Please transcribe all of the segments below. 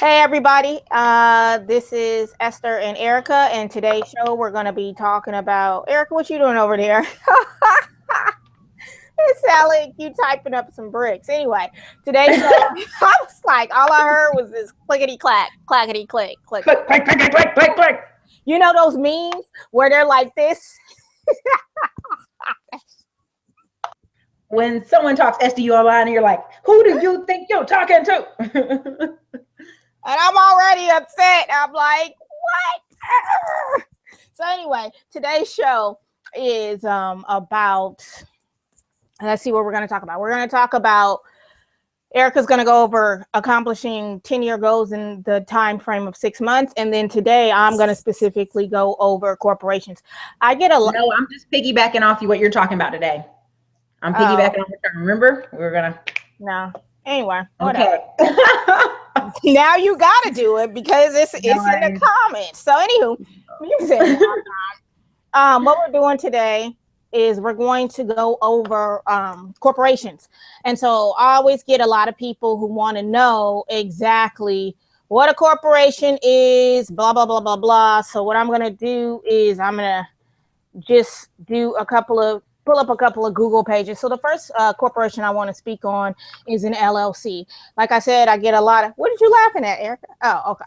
Hey everybody, this is Esther and Erica, and today's show we're going to be talking about Erica. What you doing over there? It sounds like you typing up some bricks. Anyway, today's show, I was like, all I heard was this clickety clack, clackety click, click. Click, click, click, click, click, click, click. You know those memes where they're like this, When someone talks SDU online and you're like, who do you think you're talking to? and I'm already upset. I'm like, what? So anyway, today's show is about. Let's see what we're going to talk about. We're going to talk about Erica's going to go over accomplishing 10-year goals in the time frame of 6 months, and then today I'm going to specifically go over corporations. I get a lot. No, I'm just piggybacking off you what you're talking about today. I'm piggybacking on what you remember. We're gonna. No. Anyway, whatever. Okay. Now you got to do it because it's in the comments. So anywho, music. What we're doing today is we're going to go over corporations. And so I always get a lot of people who want to know exactly what a corporation is, blah, blah, blah, blah, blah. So what I'm going to do is I'm going to just pull up a couple of Google pages. So the first corporation I want to speak on is an LLC. Like I said, I get a lot of, what are you laughing at, Erica? Oh, okay.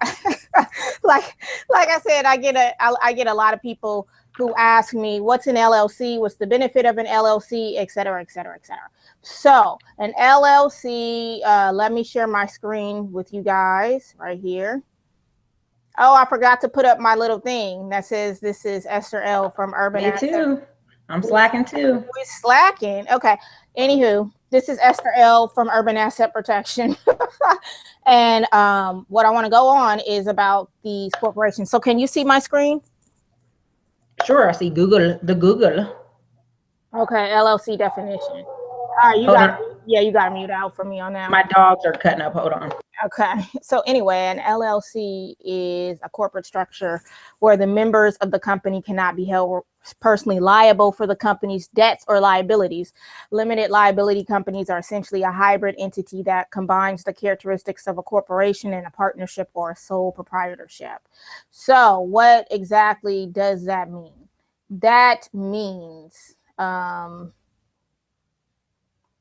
like I said, I get a lot of people who ask me, what's an LLC? What's the benefit of an LLC, et cetera, et cetera, et cetera. So an LLC, let me share my screen with you guys right here. Oh, I forgot to put up my little thing that says this is Esther L from Urban Me Asset. too. I'm slacking too. We're slacking. Okay. Anywho, this is Esther L from Urban Asset Protection. And what I want to go on is about these corporations. So can you see my screen? Sure, I see Google. Okay, LLC definition. All right, you got to mute out for me on that. My dogs are cutting up. Hold on. Okay. So anyway, an LLC is a corporate structure where the members of the company cannot be held personally liable for the company's debts or liabilities. Limited liability companies are essentially a hybrid entity that combines the characteristics of a corporation and a partnership or a sole proprietorship. So what exactly does that mean? That means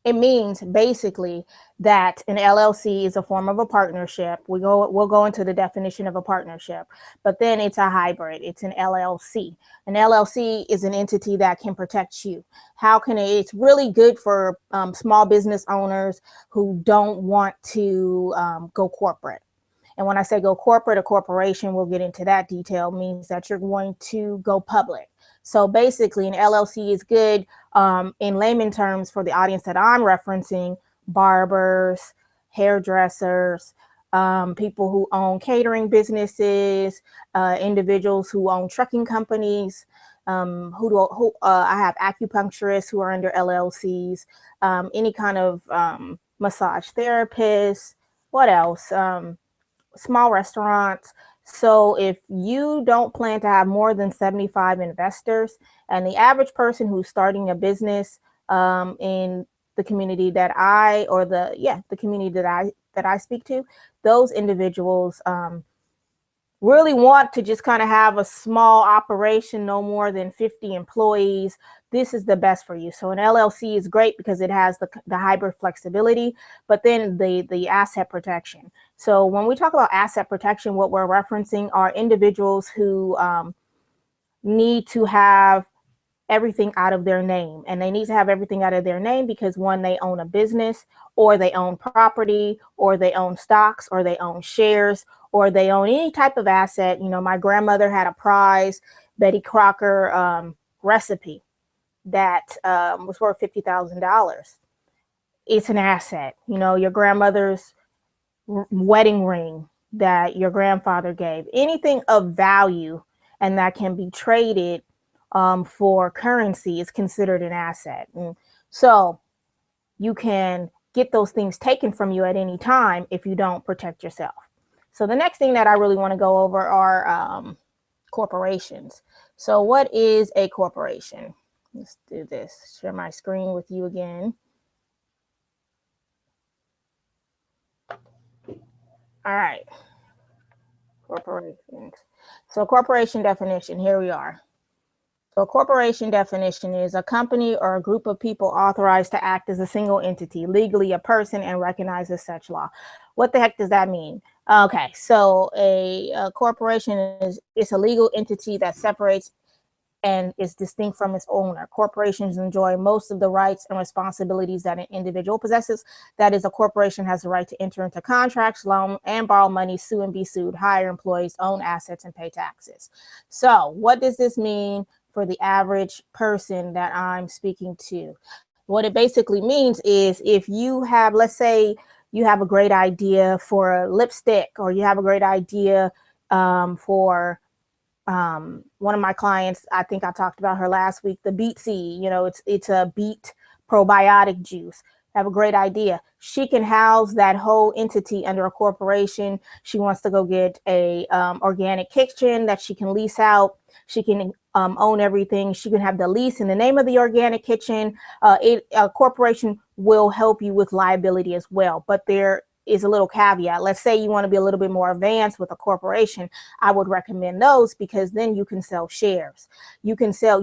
it means basically that an LLC is a form of a partnership. We'll go into the definition of a partnership, but then it's a hybrid. It's an LLC. An LLC is an entity that can protect you. How can it? It's really good for small business owners who don't want to go corporate. And when I say go corporate, a corporation, we'll get into that detail, means that you're going to go public. So basically, an LLC is good in layman terms for the audience that I'm referencing: barbers, hairdressers, people who own catering businesses, individuals who own trucking companies. I have acupuncturists who are under LLCs, any kind of massage therapists. What else? Small restaurants. So if you don't plan to have more than 75 investors, and the average person who's starting a business in the community that the community that I speak to, those individuals really want to just kind of have a small operation, no more than 50 employees. This is the best for you. So an LLC is great because it has the hybrid flexibility, but then the asset protection. So when we talk about asset protection, what we're referencing are individuals who need to have everything out of their name. And they need to have everything out of their name because, one, they own a business, or they own property, or they own stocks, or they own shares, or they own any type of asset. You know, my grandmother had a prize Betty Crocker recipe that was worth $50,000. It's an asset. You know, your grandmother's wedding ring that your grandfather gave, anything of value and that can be traded for currency is considered an asset. And so you can get those things taken from you at any time if you don't protect yourself. So the next thing that I really want to go over are corporations. So what is a corporation? Let's do this. Share my screen with you again. All right. Corporations. So corporation definition, here we are. So a corporation definition is a company or a group of people authorized to act as a single entity, legally a person and recognized as such law. What the heck does that mean? Okay, so a corporation is a legal entity that separates and is distinct from its owner. Corporations enjoy most of the rights and responsibilities that an individual possesses. That is, a corporation has the right to enter into contracts, loan and borrow money, sue and be sued, hire employees, own assets, and pay taxes. So what does this mean for the average person that I'm speaking to? What it basically means is if you have, let's say you have a great idea for a lipstick, or you have a great idea for one of my clients, I think I talked about her last week, the beet seed, it's a beet probiotic juice. Have a great idea. She can house that whole entity under a corporation. She wants to go get a organic kitchen that she can lease out. She can own everything. She can have the lease in the name of the organic kitchen. A corporation will help you with liability as well, but there is a little caveat. Let's say you want to be a little bit more advanced with a corporation. I would recommend those because then you can sell shares. You can sell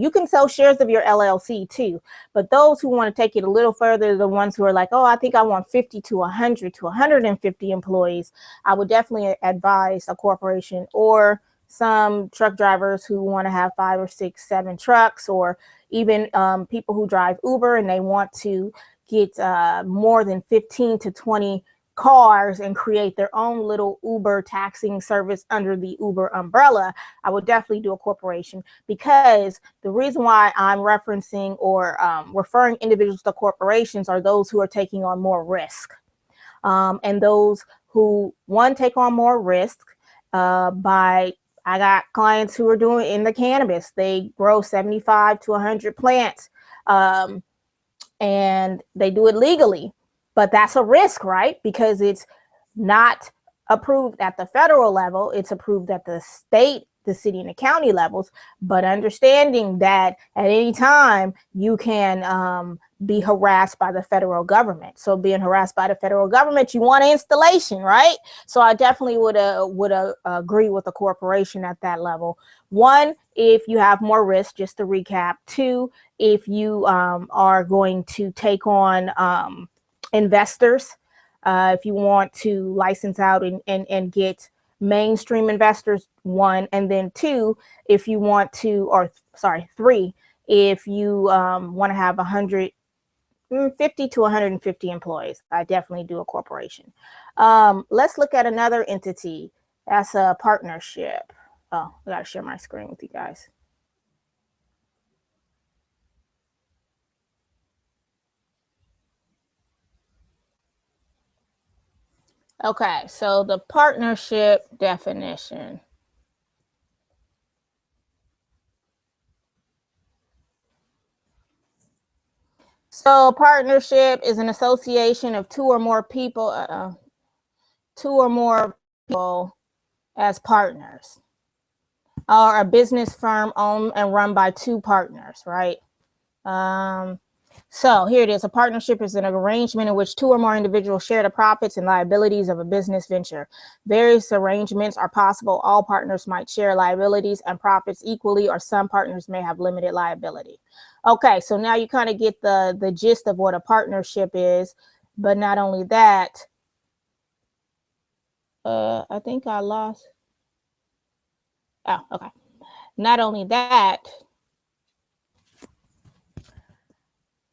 shares of your LLC too. But those who want to take it a little further, the ones who are like, oh, I think I want 50 to 100 to 150 employees, I would definitely advise a corporation, or some truck drivers who want to have 5 or 6, 7 trucks, or even people who drive Uber and they want to get more than 15 to 20 cars and create their own little Uber taxing service under the Uber umbrella. I would definitely do a corporation, because the reason why I'm referencing or referring individuals to corporations are those who are taking on more risk, and those who, one, take on more risk I got clients who are doing in the cannabis. They grow 75 to 100 plants, and they do it legally. But that's a risk, right? Because it's not approved at the federal level. It's approved at the state, the city, and the county levels. But understanding that at any time you can be harassed by the federal government. So being harassed by the federal government, you want an installation, right? So I definitely would agree with a corporation at that level. One, if you have more risk, just to recap. Two, if you are going to take on investors, if you want to license out and get mainstream investors, one, and then two, if you want to, or sorry, three, if you want to have 50 to 150 employees, I definitely do a corporation. Let's look at another entity. That's a partnership. Oh, I gotta share my screen with you guys. Okay, so the partnership definition. So partnership is an association of two or more people as partners, or a business firm owned and run by two partners, right? So here it is. A partnership is an arrangement in which two or more individuals share the profits and liabilities of a business venture. Various arrangements are possible. All partners might share liabilities and profits equally, or some partners may have limited liability. Okay, so now you kind of get the gist of what a partnership is. But not only that, I think I lost. Oh, okay. Not only that,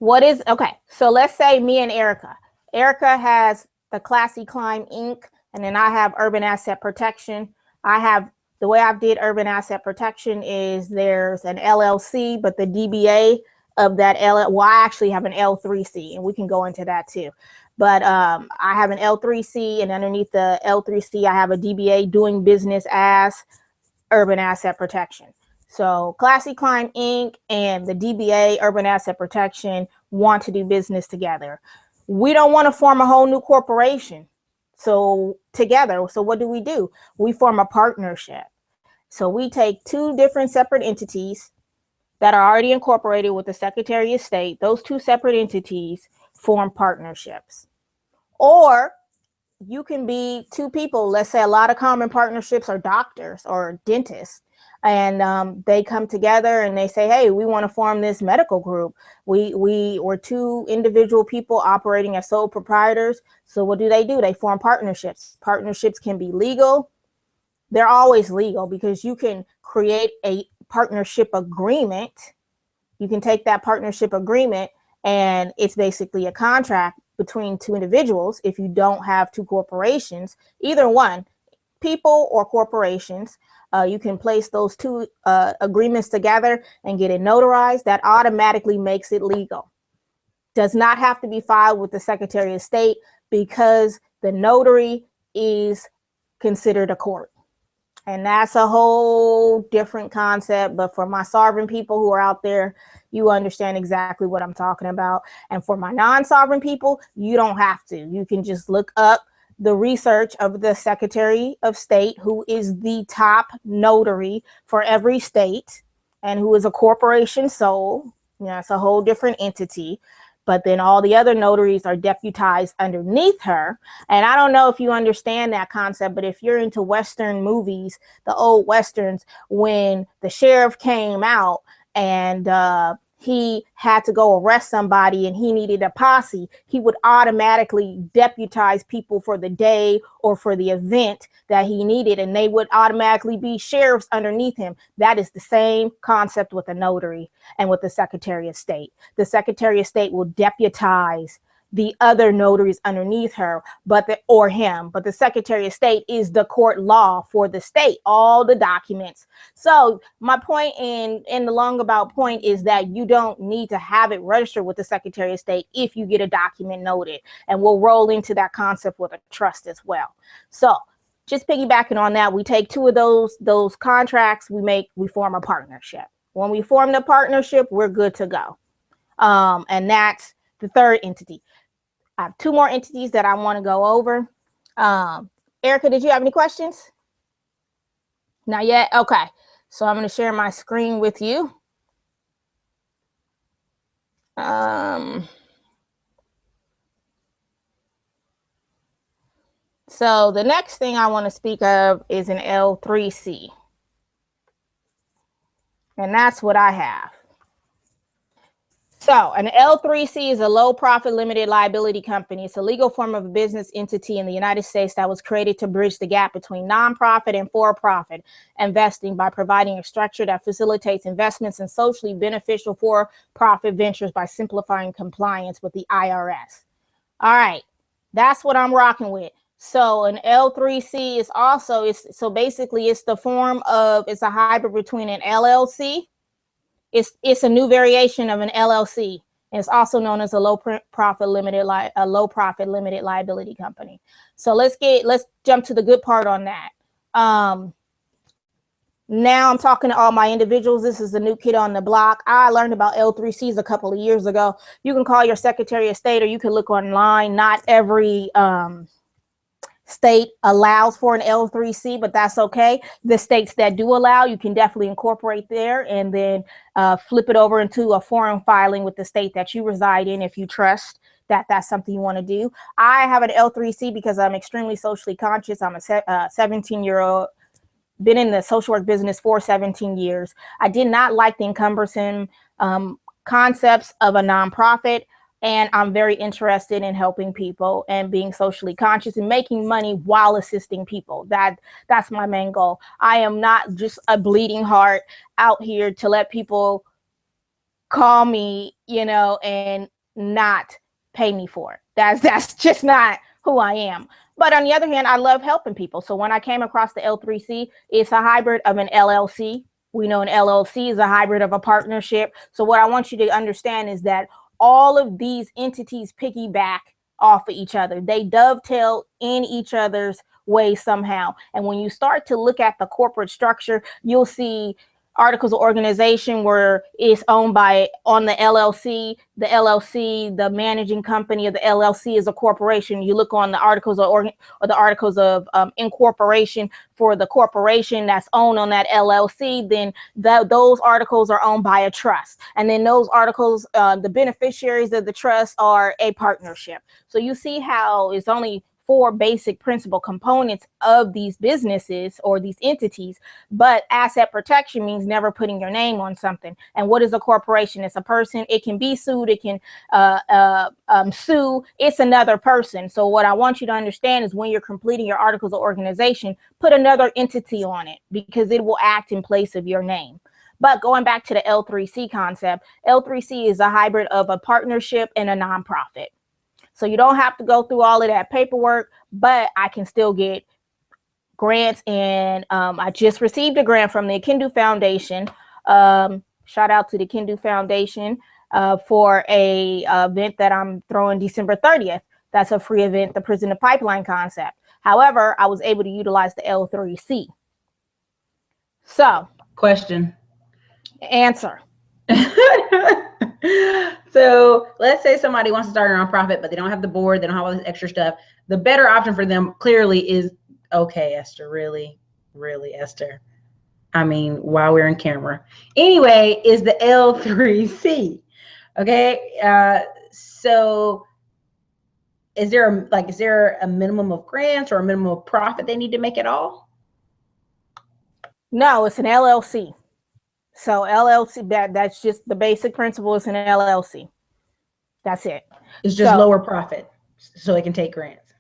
okay, so let's say me and Ericka. Ericka has the Classy Climb Inc., and then I have Urban Asset Protection. The way I did Urban Asset Protection is there's an LLC, but the DBA of that I actually have an L3C, and we can go into that too. But I have an L3C, and underneath the L3C, I have a DBA, doing business as Urban Asset Protection. So Classy Climb Inc. and the DBA, Urban Asset Protection, want to do business together. We don't want to form a whole new corporation. So together, so what do? We form a partnership. So we take two different separate entities that are already incorporated with the Secretary of State. Those two separate entities form partnerships. Or you can be two people. Let's say a lot of common partnerships are doctors or dentists. And they come together and they say, hey, we want to form this medical group. We're two individual people operating as sole proprietors. So what do? They form partnerships. Partnerships can be legal. They're always legal because you can create a partnership agreement. You can take that partnership agreement and it's basically a contract between two individuals. If you don't have two corporations, either one, people or corporations, you can place those two agreements together and get it notarized. That automatically makes it legal. Does not have to be filed with the Secretary of State because the notary is considered a court. And that's a whole different concept. But for my sovereign people who are out there, you understand exactly what I'm talking about. And for my non-sovereign people, you don't have to. You can just look up the research of the Secretary of State, who is the top notary for every state and who is a corporation sole. You know, it's a whole different entity. But then all the other notaries are deputized underneath her. And I don't know if you understand that concept, but if you're into Western movies, the old Westerns, when the sheriff came out and he had to go arrest somebody and he needed a posse, he would automatically deputize people for the day or for the event that he needed, and they would automatically be sheriffs underneath him. That is the same concept with a notary and with the Secretary of State. The Secretary of State will deputize the other notaries underneath her, or him. But the Secretary of State is the court law for the state, all the documents. So my point in the long about point is that you don't need to have it registered with the Secretary of State if you get a document noted. And we'll roll into that concept with a trust as well. So just piggybacking on that, we take two of those contracts, we form a partnership. When we form the partnership, we're good to go. And that's the third entity. I have two more entities that I want to go over. Ericka, did you have any questions? Not yet? Okay. So I'm going to share my screen with you. So the next thing I want to speak of is an L3C. And that's what I have. So an L3C is a low profit limited liability company. It's a legal form of a business entity in the United States that was created to bridge the gap between nonprofit and for-profit investing by providing a structure that facilitates investments in socially beneficial for-profit ventures by simplifying compliance with the IRS. All right, that's what I'm rocking with. So an L3C is also, so basically it's the form of, it's a hybrid between an LLC. It's a new variation of an LLC. And it's also known as a low profit limited liability company. So let's jump to the good part on that. Now I'm talking to all my individuals. This is the new kid on the block. I learned about L3Cs a couple of years ago. You can call your Secretary of State or you can look online. Not every state allows for an L3C, but that's okay. The states that do allow, you can definitely incorporate there and then flip it over into a foreign filing with the state that you reside in if you trust that that's something you want to do. I have an L3C because I'm extremely socially conscious. I'm a 17-year-old, been in the social work business for 17 years. I did not like the cumbersome concepts of a nonprofit. And I'm very interested in helping people and being socially conscious and making money while assisting people. That's my main goal. I am not just a bleeding heart out here to let people call me, and not pay me for it. That's just not who I am. But on the other hand, I love helping people. So when I came across the L3C, it's a hybrid of an LLC. We know an LLC is a hybrid of a partnership. So what I want you to understand is that all of these entities piggyback off of each other. They dovetail in each other's way somehow. And when you start to look at the corporate structure, you'll see articles of organization where it's owned by, on the LLC, the managing company of the LLC is a corporation. You look on the articles of the articles of incorporation for the corporation that's owned on that LLC, then those articles are owned by a trust. And then those articles, the beneficiaries of the trust are a partnership. So you see how it's only four basic principal components of these businesses or these entities. But asset protection means never putting your name on something. And what is a corporation? It's a person. It can be sued. It can sue. It's another person. So what I want you to understand is when you're completing your articles of organization, put another entity on it because it will act in place of your name. But going back to the L3C concept, L3C is a hybrid of a partnership and a nonprofit. So you don't have to go through all of that paperwork, but I can still get grants. And I just received a grant from the Kendu Foundation. Shout out to the Kendu Foundation for a event that I'm throwing December 30th. That's a free event, the Prison to Pipeline concept. However, I was able to utilize the L3C. So, question. Answer. So let's say somebody wants to start a nonprofit, but they don't have the board, they don't have all this extra stuff. The better option for them clearly is, okay, Esther, really, Esther. I mean, while we're in camera. Anyway, is the L3C. Okay. So is there a minimum of grants or a minimum of profit they need to make at all? No, it's an LLC. So LLC, that's just the basic principle. It's an LLC. That's it. It's just lower profit, so it can take grants.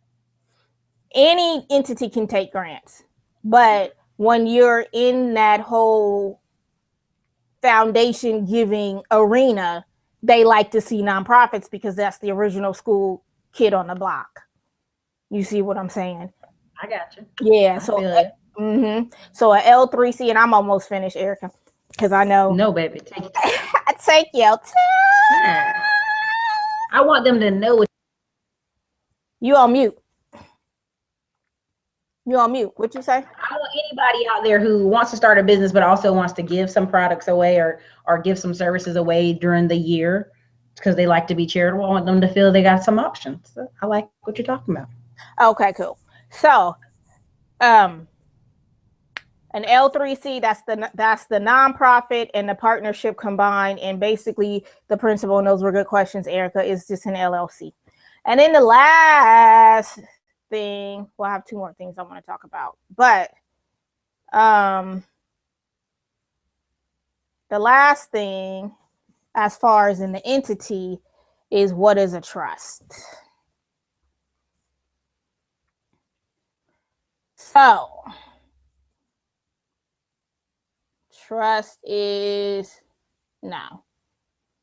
Any entity can take grants, but when you're in that whole foundation giving arena, they like to see nonprofits because that's the original school kid on the block. You see what I'm saying? I got you. Yeah. So a L3C, and I'm almost finished, Ericka, because I know. No, baby, take your time. Take your time. I want them to know what you on mute. You on mute. What you say? I want anybody out there who wants to start a business but also wants to give some products away or give some services away during the year because they like to be charitable. I want them to feel they got some options. So I like what you're talking about. Okay, cool. So an L3C, that's the nonprofit and the partnership combined, and basically the principle, and those were good questions, Ericka, is just an LLC. And then the last thing, well, I have two more things I want to talk about, but the last thing as far as in the entity is what is a trust. So trust is no.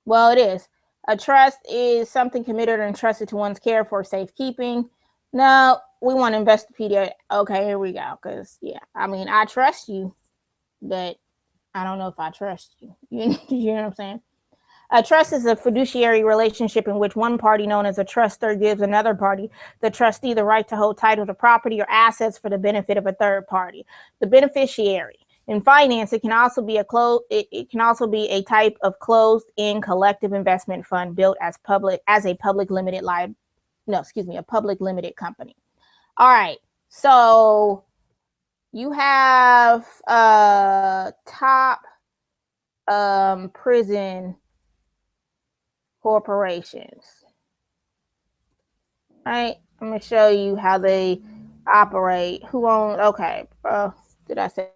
Well, it is. A trust is something committed or entrusted to one's care for safekeeping. No, we want Investopedia. Okay, here we go. Because, yeah, I mean, I trust you, but I don't know if I trust you. You know what I'm saying? A trust is a fiduciary relationship in which one party, known as a trustor, gives another party, the trustee, the right to hold title to property or assets for the benefit of a third party. The beneficiary. In finance, it can also be a type of closed-end collective investment fund built as a public limited company. All right, so you have top prison corporations. All right, I'm gonna show you how they operate. Who owns? Okay, did I say?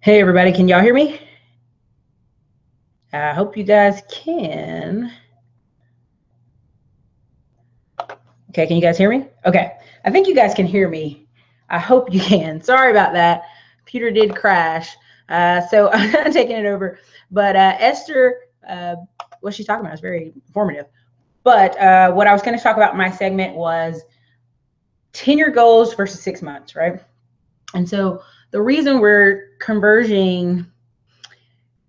Hey, everybody, can y'all hear me? I hope you guys can. Okay, can you guys hear me? Okay, I think you guys can hear me. I hope you can. Sorry about that. Computer did crash. So I'm taking it over. But Esther, what she's talking about is very informative. But what I was going to talk about in my segment was 10-year goals versus 6 months, right? And so the reason we're converging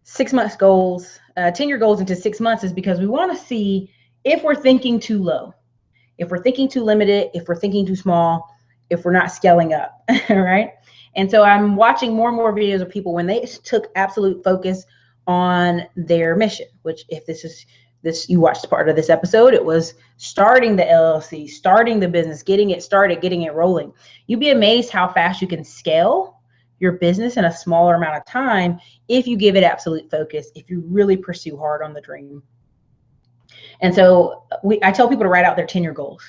6 months goals, 10-year goals into 6 months is because we want to see if we're thinking too low, if we're thinking too limited, if we're thinking too small, if we're not scaling up, right? And so I'm watching more and more videos of people when they took absolute focus on their mission, which if this you watched part of this episode, it was starting the LLC, starting the business, getting it started, getting it rolling. You'd be amazed how fast you can scale your business in a smaller amount of time if you give it absolute focus, if you really pursue hard on the dream. And so I tell people to write out their 10-year goals.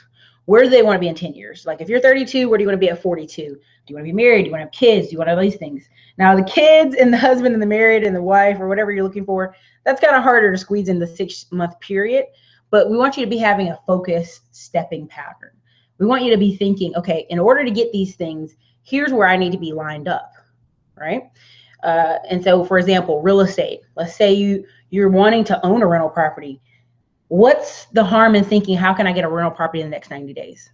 Where do they want to be in 10 years? Like if you're 32, where do you want to be at 42? Do you want to be married? Do you want to have kids? Do you want to have these things? Now the kids and the husband and the married and the wife or whatever you're looking for, that's kind of harder to squeeze in the 6-month period. But we want you to be having a focused stepping pattern. We want you to be thinking, okay, in order to get these things, here's where I need to be lined up, right? And so, for example, real estate. Let's say you're wanting to own a rental property. What's the harm in thinking, how can I get a rental property in the next 90 days?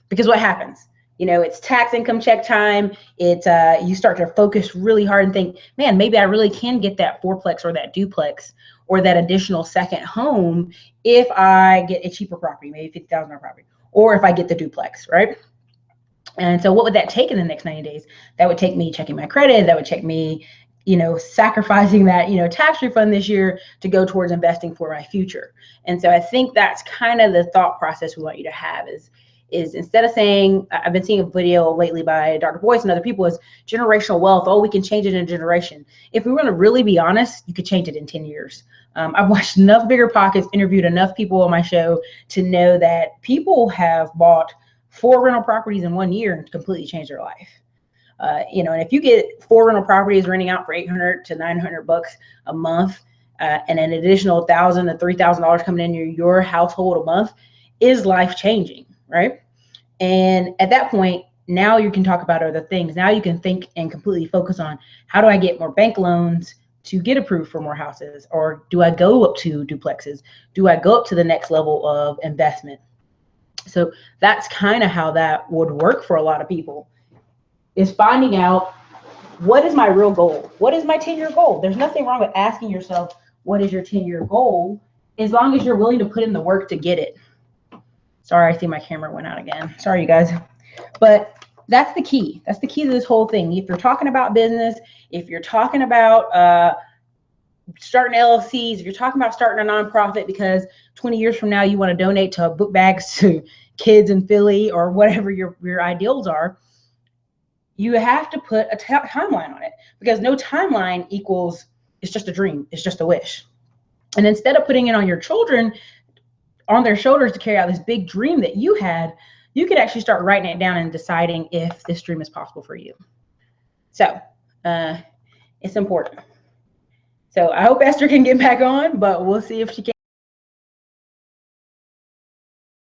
Because what happens? You know, it's tax income check time. It's you start to focus really hard and think, man, maybe I really can get that fourplex or that duplex or that additional second home if I get a cheaper property, maybe $50,000 property, or if I get the duplex, right? And so what would that take in the next 90 days? That would take me checking my credit. That would take me, you know, sacrificing that, you know, tax refund this year to go towards investing for my future. And so I think that's kind of the thought process we want you to have is instead of saying, I've been seeing a video lately by Dr. Boyce and other people, is generational wealth. Oh, we can change it in a generation. If we want to really be honest, you could change it in 10 years. I've watched enough Bigger Pockets, interviewed enough people on my show to know that people have bought 4 rental properties in 1 year and completely changed their life. You know, and if you get 4 rental properties renting out for $800 to $900 a month, and an additional $1,000 to $3,000 coming in your household a month, is life changing, right? And at that point, now you can talk about other things. Now you can think and completely focus on, how do I get more bank loans to get approved for more houses? Or do I go up to duplexes? Do I go up to the next level of investment? So that's kind of how that would work for a lot of people, is finding out, what is my real goal? What is my 10-year goal? There's nothing wrong with asking yourself, what is your 10-year goal, as long as you're willing to put in the work to get it. Sorry, I see my camera went out again. Sorry, you guys. But that's the key. That's the key to this whole thing. If you're talking about business, if you're talking about starting LLCs, if you're talking about starting a nonprofit because 20 years from now you want to donate to book bags to kids in Philly or whatever your ideals are, you have to put a timeline on it, because no timeline equals it's just a dream, it's just a wish. And instead of putting it on your children, on their shoulders to carry out this big dream that you had, you could actually start writing it down and deciding if this dream is possible for you. So it's important. So I hope Esther can get back on, but we'll see if she can.